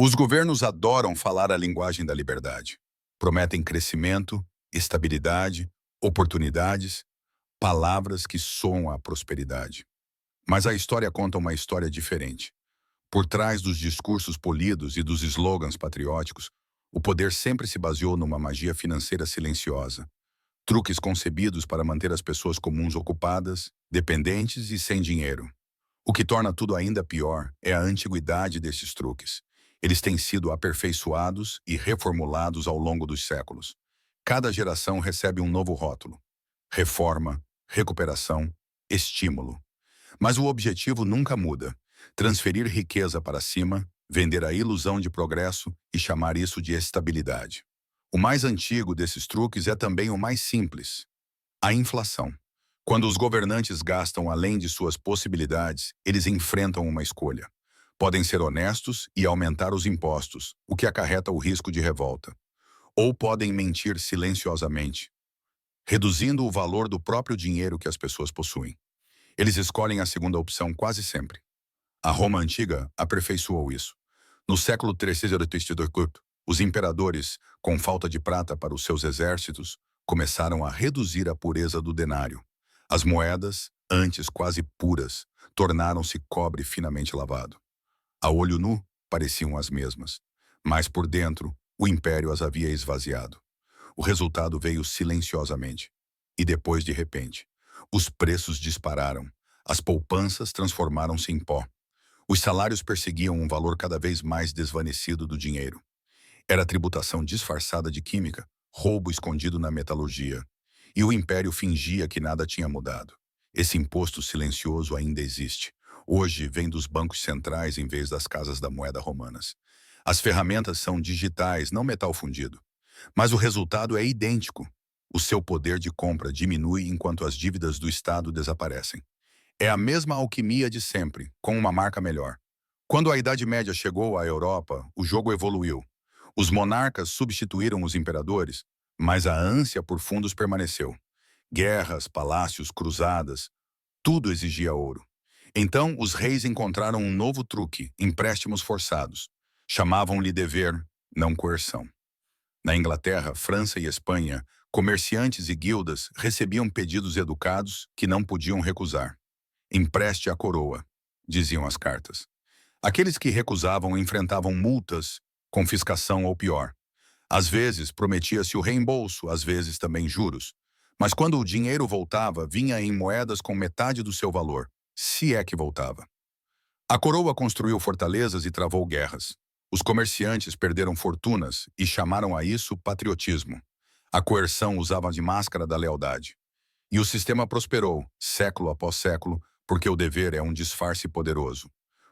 Os governos adoram falar a linguagem da liberdade. Prometem crescimento, estabilidade, oportunidades, palavras que soam a prosperidade. Mas a história conta uma história diferente. Por trás dos discursos polidos e dos slogans patrióticos, o poder sempre se baseou numa magia financeira silenciosa. Truques concebidos para manter as pessoas comuns ocupadas, dependentes e sem dinheiro. O que torna tudo ainda pior é a antiguidade desses truques. Eles têm sido aperfeiçoados e reformulados ao longo dos séculos. Cada geração recebe um novo rótulo: reforma, recuperação, estímulo. Mas o objetivo nunca muda: transferir riqueza para cima, vender a ilusão de progresso e chamar isso de estabilidade. O mais antigo desses truques é também o mais simples: a inflação. Quando os governantes gastam além de suas possibilidades, eles enfrentam uma escolha. Podem ser honestos e aumentar os impostos, o que acarreta o risco de revolta. Ou podem mentir silenciosamente, reduzindo o valor do próprio dinheiro que as pessoas possuem. Eles escolhem a segunda opção quase sempre. A Roma antiga aperfeiçoou isso. No século III a.C., os imperadores, com falta de prata para os seus exércitos, começaram a reduzir a pureza do denário. As moedas, antes quase puras, tornaram-se cobre finamente lavado. A olho nu, pareciam as mesmas, mas por dentro, o império as havia esvaziado. O resultado veio silenciosamente. E depois, de repente, os preços dispararam. As poupanças transformaram-se em pó. Os salários perseguiam um valor cada vez mais desvanecido do dinheiro. Era tributação disfarçada de química, roubo escondido na metalurgia. E o império fingia que nada tinha mudado. Esse imposto silencioso ainda existe. Hoje vem dos bancos centrais em vez das casas da moeda romanas. As ferramentas são digitais, não metal fundido. Mas o resultado é idêntico. O seu poder de compra diminui enquanto as dívidas do Estado desaparecem. É a mesma alquimia de sempre, com uma marca melhor. Quando a Idade Média chegou à Europa, o jogo evoluiu. Os monarcas substituíram os imperadores, mas a ânsia por fundos permaneceu. Guerras, palácios, cruzadas, tudo exigia ouro. Então, os reis encontraram um novo truque: empréstimos forçados. Chamavam-lhe dever, não coerção. Na Inglaterra, França e Espanha, comerciantes e guildas recebiam pedidos educados que não podiam recusar. Empreste a coroa, diziam as cartas. Aqueles que recusavam enfrentavam multas, confiscação ou pior. Às vezes prometia-se o reembolso, às vezes também juros. Mas quando o dinheiro voltava, vinha em moedas com metade do seu valor, se é que voltava. A coroa construiu fortalezas e travou guerras. Os comerciantes perderam fortunas e chamaram a isso patriotismo. A coerção usava de máscara da lealdade. E o sistema prosperou, século após século, porque o dever é um disfarce poderoso.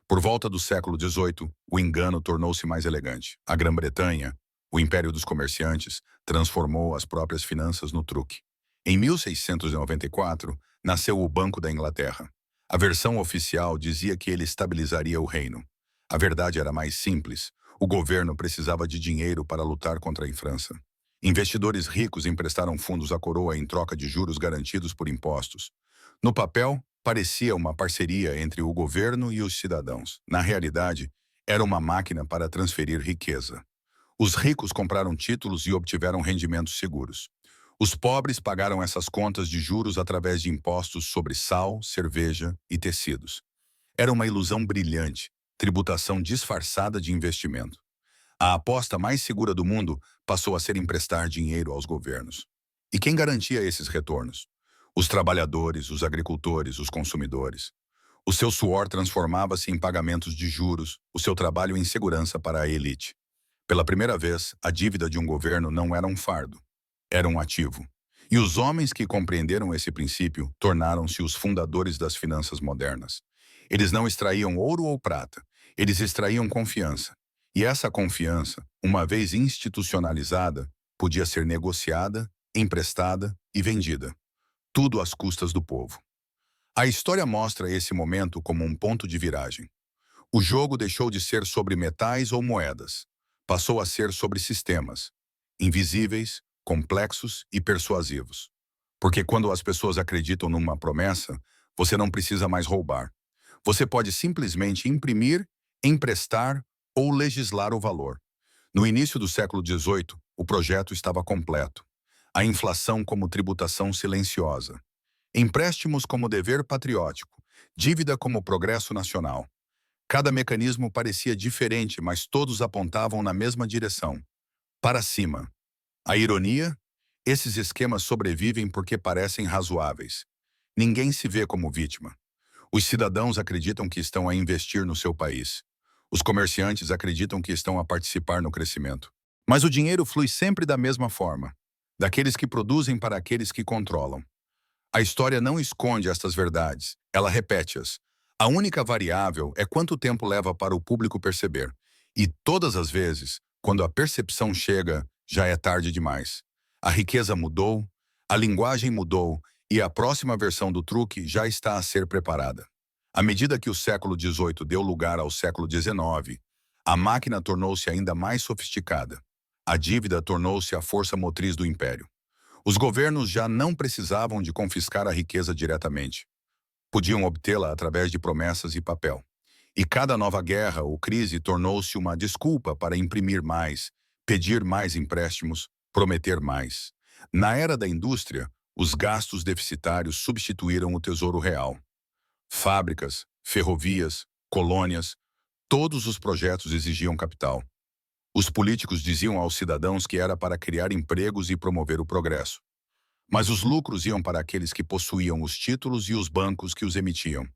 Por volta do século XVIII, o engano tornou-se mais elegante. A Grã-Bretanha, o império dos comerciantes, transformou as próprias finanças no truque. Em 1694, nasceu o Banco da Inglaterra. A versão oficial dizia que ele estabilizaria o reino. A verdade era mais simples. O governo precisava de dinheiro para lutar contra a França. Investidores ricos emprestaram fundos à coroa em troca de juros garantidos por impostos. No papel, parecia uma parceria entre o governo e os cidadãos. Na realidade, era uma máquina para transferir riqueza. Os ricos compraram títulos e obtiveram rendimentos seguros. Os pobres pagaram essas contas de juros através de impostos sobre sal, cerveja e tecidos. Era uma ilusão brilhante, tributação disfarçada de investimento. A aposta mais segura do mundo passou a ser emprestar dinheiro aos governos. E quem garantia esses retornos? Os trabalhadores, os agricultores, os consumidores. O seu suor transformava-se em pagamentos de juros, o seu trabalho em segurança para a elite. Pela primeira vez, a dívida de um governo não era um fardo, era um ativo. E os homens que compreenderam esse princípio tornaram-se os fundadores das finanças modernas. Eles não extraíam ouro ou prata, eles extraíam confiança. E essa confiança, uma vez institucionalizada, podia ser negociada, emprestada e vendida. Tudo às custas do povo. A história mostra esse momento como um ponto de viragem. O jogo deixou de ser sobre metais ou moedas. Passou a ser sobre sistemas, invisíveis, complexos e persuasivos. Porque quando as pessoas acreditam numa promessa, você não precisa mais roubar. Você pode simplesmente imprimir, emprestar ou legislar o valor. No início do século XVIII, o projeto estava completo. A inflação como tributação silenciosa. Empréstimos como dever patriótico. Dívida como progresso nacional. Cada mecanismo parecia diferente, mas todos apontavam na mesma direção. Para cima. A ironia? Esses esquemas sobrevivem porque parecem razoáveis. Ninguém se vê como vítima. Os cidadãos acreditam que estão a investir no seu país. Os comerciantes acreditam que estão a participar no crescimento. Mas o dinheiro flui sempre da mesma forma, daqueles que produzem para aqueles que controlam. A história não esconde estas verdades, ela repete-as. A única variável é quanto tempo leva para o público perceber. E todas as vezes, quando a percepção chega, já é tarde demais. A riqueza mudou, a linguagem mudou e a próxima versão do truque já está a ser preparada. À medida que o século XVIII deu lugar ao século XIX, a máquina tornou-se ainda mais sofisticada. A dívida tornou-se a força motriz do império. Os governos já não precisavam de confiscar a riqueza diretamente. Podiam obtê-la através de promessas e papel. E cada nova guerra ou crise tornou-se uma desculpa para imprimir mais, pedir mais empréstimos, prometer mais. Na era da indústria, os gastos deficitários substituíram o tesouro real. Fábricas, ferrovias, colônias, todos os projetos exigiam capital. Os políticos diziam aos cidadãos que era para criar empregos e promover o progresso. Mas os lucros iam para aqueles que possuíam os títulos e os bancos que os emitiam.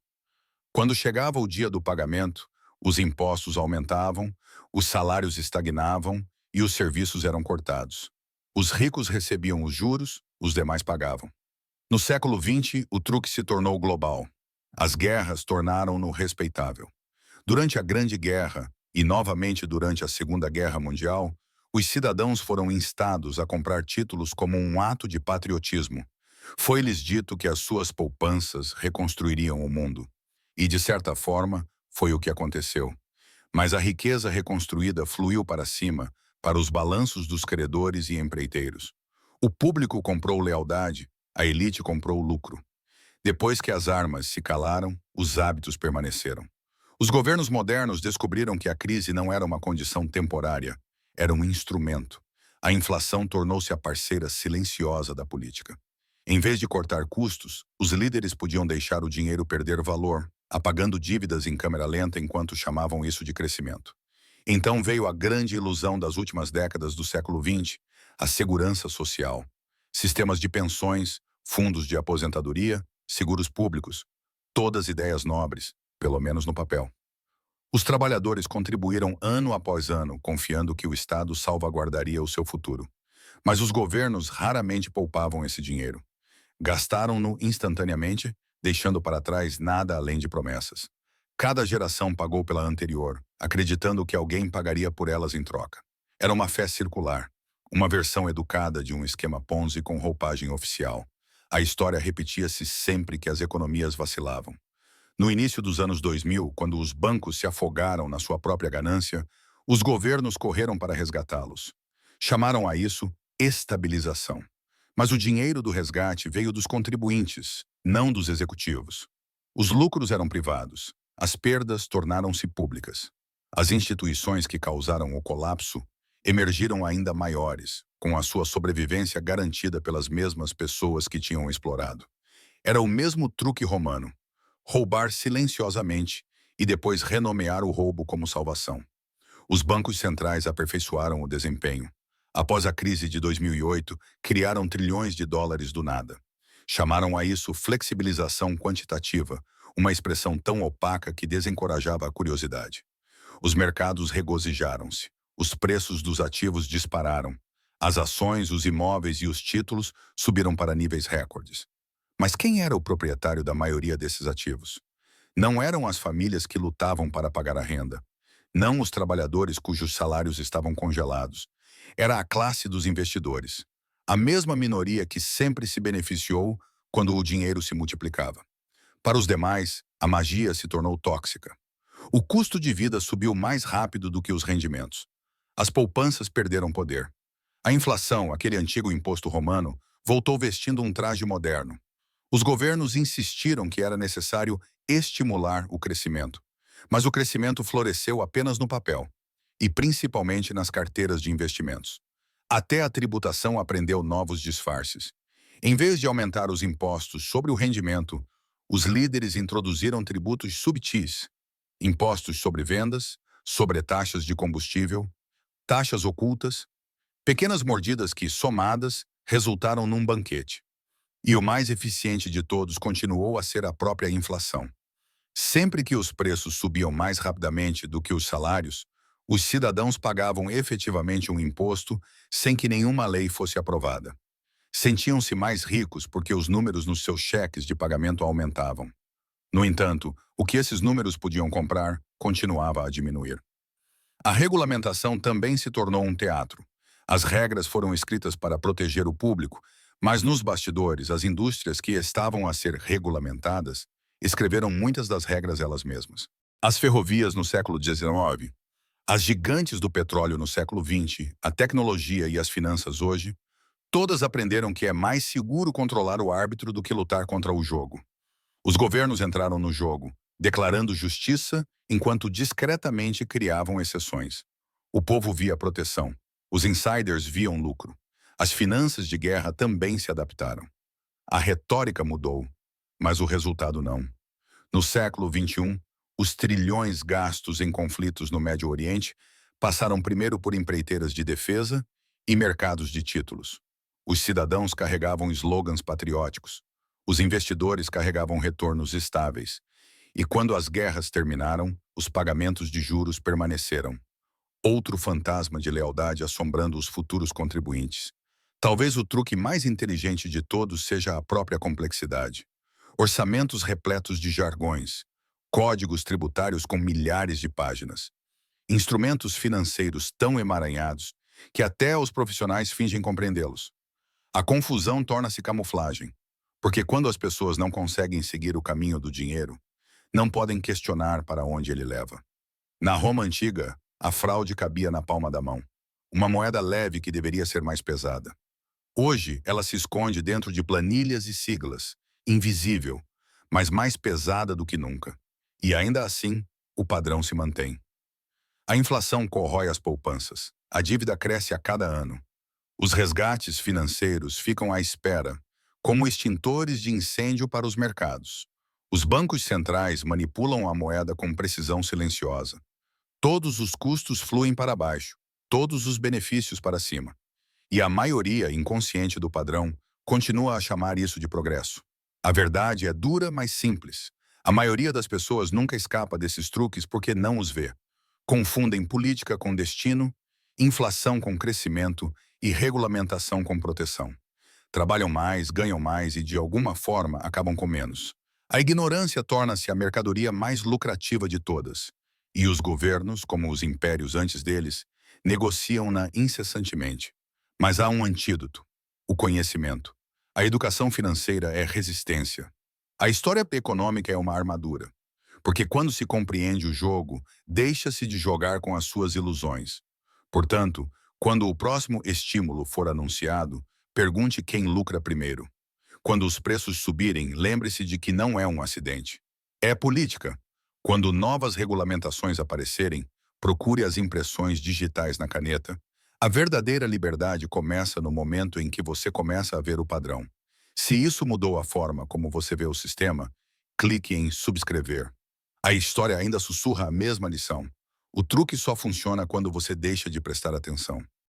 Quando chegava o dia do pagamento, os impostos aumentavam, os salários estagnavam e os serviços eram cortados. Os ricos recebiam os juros, os demais pagavam. No século XX, o truque se tornou global. As guerras tornaram-no respeitável. Durante a Grande Guerra, e novamente durante a Segunda Guerra Mundial, os cidadãos foram instados a comprar títulos como um ato de patriotismo. Foi-lhes dito que as suas poupanças reconstruiriam o mundo. E, de certa forma, foi o que aconteceu. Mas a riqueza reconstruída fluiu para cima, para os balanços dos credores e empreiteiros. O público comprou lealdade, a elite comprou lucro. Depois que as armas se calaram, os hábitos permaneceram. Os governos modernos descobriram que a crise não era uma condição temporária, era um instrumento. A inflação tornou-se a parceira silenciosa da política. Em vez de cortar custos, os líderes podiam deixar o dinheiro perder valor, apagando dívidas em câmera lenta enquanto chamavam isso de crescimento. Então veio a grande ilusão das últimas décadas do século XX, a segurança social. Sistemas de pensões, fundos de aposentadoria, seguros públicos, todas ideias nobres, pelo menos no papel. Os trabalhadores contribuíram ano após ano, confiando que o Estado salvaguardaria o seu futuro. Mas os governos raramente poupavam esse dinheiro. Gastaram-no instantaneamente, deixando para trás nada além de promessas. Cada geração pagou pela anterior, acreditando que alguém pagaria por elas em troca. Era uma fé circular, uma versão educada de um esquema Ponzi com roupagem oficial. A história repetia-se sempre que as economias vacilavam. No início dos anos 2000, quando os bancos se afogaram na sua própria ganância, os governos correram para resgatá-los. Chamaram a isso estabilização. Mas o dinheiro do resgate veio dos contribuintes, não dos executivos. Os lucros eram privados, as perdas tornaram-se públicas. As instituições que causaram o colapso emergiram ainda maiores, com a sua sobrevivência garantida pelas mesmas pessoas que tinham explorado. Era o mesmo truque romano: roubar silenciosamente e depois renomear o roubo como salvação. Os bancos centrais aperfeiçoaram o desempenho. Após a crise de 2008, criaram trilhões de dólares do nada. Chamaram a isso flexibilização quantitativa, uma expressão tão opaca que desencorajava a curiosidade. Os mercados regozijaram-se. Os preços dos ativos dispararam. As ações, os imóveis e os títulos subiram para níveis recordes. Mas quem era o proprietário da maioria desses ativos? Não eram as famílias que lutavam para pagar a renda. Não os trabalhadores cujos salários estavam congelados. Era a classe dos investidores. A mesma minoria que sempre se beneficiou quando o dinheiro se multiplicava. Para os demais, a magia se tornou tóxica. O custo de vida subiu mais rápido do que os rendimentos. As poupanças perderam poder. A inflação, aquele antigo imposto romano, voltou vestindo um traje moderno. Os governos insistiram que era necessário estimular o crescimento. Mas o crescimento floresceu apenas no papel. e principalmente nas carteiras de investimentos. Até a tributação aprendeu novos disfarces. Em vez de aumentar os impostos sobre o rendimento, os líderes introduziram tributos subtis, impostos sobre vendas, sobre taxas de combustível, taxas ocultas, pequenas mordidas que, somadas, resultaram num banquete. E o mais eficiente de todos continuou a ser a própria inflação. Sempre que os preços subiam mais rapidamente do que os salários, os cidadãos pagavam efetivamente um imposto sem que nenhuma lei fosse aprovada. Sentiam-se mais ricos porque os números nos seus cheques de pagamento aumentavam. No entanto, o que esses números podiam comprar continuava a diminuir. A regulamentação também se tornou um teatro. As regras foram escritas para proteger o público, mas nos bastidores, as indústrias que estavam a ser regulamentadas escreveram muitas das regras elas mesmas. As ferrovias no século XIX, as gigantes do petróleo no século XX, a tecnologia e as finanças hoje, todas aprenderam que é mais seguro controlar o árbitro do que lutar contra o jogo. Os governos entraram no jogo, declarando justiça enquanto discretamente criavam exceções. O povo via proteção. Os insiders viam lucro. As finanças de guerra também se adaptaram. A retórica mudou, mas o resultado não. No século XXI, os trilhões gastos em conflitos no Médio Oriente passaram primeiro por empreiteiras de defesa e mercados de títulos. Os cidadãos carregavam slogans patrióticos. Os investidores carregavam retornos estáveis. E quando as guerras terminaram, os pagamentos de juros permaneceram. Outro fantasma de lealdade assombrando os futuros contribuintes. Talvez o truque mais inteligente de todos seja a própria complexidade. Orçamentos repletos de jargões, códigos tributários com milhares de páginas, instrumentos financeiros tão emaranhados que até os profissionais fingem compreendê-los. A confusão torna-se camuflagem, porque quando as pessoas não conseguem seguir o caminho do dinheiro, não podem questionar para onde ele leva. Na Roma antiga, a fraude cabia na palma da mão, uma moeda leve que deveria ser mais pesada. Hoje, ela se esconde dentro de planilhas e siglas, invisível, mas mais pesada do que nunca. E ainda assim, o padrão se mantém. A inflação corrói as poupanças. A dívida cresce a cada ano. Os resgates financeiros ficam à espera, como extintores de incêndio para os mercados. Os bancos centrais manipulam a moeda com precisão silenciosa. Todos os custos fluem para baixo, todos os benefícios para cima. E a maioria inconsciente do padrão continua a chamar isso de progresso. A verdade é dura, mas simples. A maioria das pessoas nunca escapa desses truques porque não os vê. Confundem política com destino, inflação com crescimento e regulamentação com proteção. Trabalham mais, ganham mais e, de alguma forma, acabam com menos. A ignorância torna-se a mercadoria mais lucrativa de todas. E os governos, como os impérios antes deles, negociam-na incessantemente. Mas há um antídoto: o conhecimento. A educação financeira é resistência. A história econômica é uma armadura. Porque quando se compreende o jogo, deixa-se de jogar com as suas ilusões. Portanto, quando o próximo estímulo for anunciado, pergunte quem lucra primeiro. Quando os preços subirem, lembre-se de que não é um acidente. É política. Quando novas regulamentações aparecerem, procure as impressões digitais na caneta. A verdadeira liberdade começa no momento em que você começa a ver o padrão. Se isso mudou a forma como você vê o sistema, clique em subscrever. A história ainda sussurra a mesma lição. O truque só funciona quando você deixa de prestar atenção.